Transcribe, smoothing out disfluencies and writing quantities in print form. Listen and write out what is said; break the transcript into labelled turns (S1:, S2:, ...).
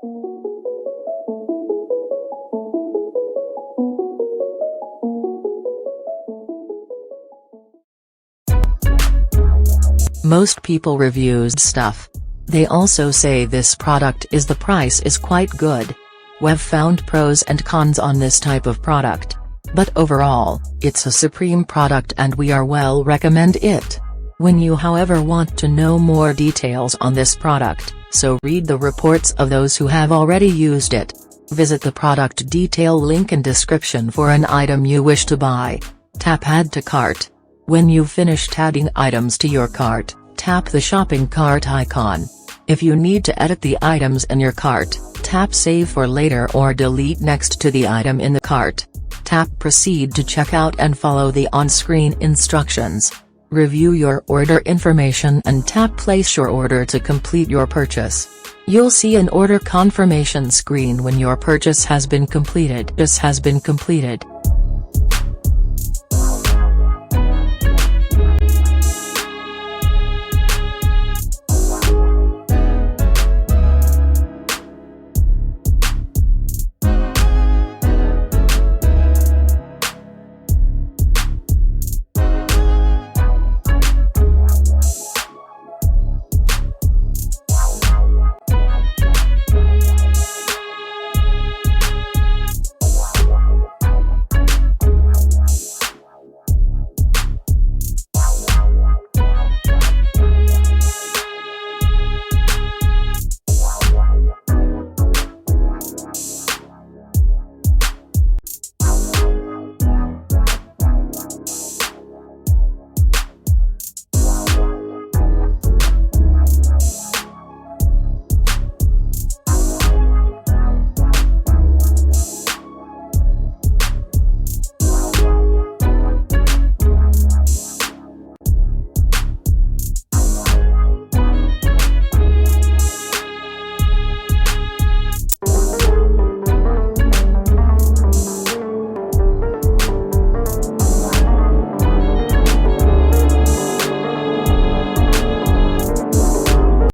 S1: Most people reviews stuff. They also say this product is the price is quite good. We've found pros and cons on this type of product. But overall, it's a supreme product and we are well recommend it. When you however want to know more details on this product, so read the reports of those who have already used it. Visit the product detail link in description for an item you wish to buy. Tap add to cart. When you've finished adding items to your cart, tap the shopping cart icon. If you need to edit the items in your cart, tap save for later or delete next to the item in the cart. Tap proceed to checkout and follow the on-screen instructions. Review your order information and tap place your order to complete your purchase. You'll see an order confirmation screen when your purchase has been completed.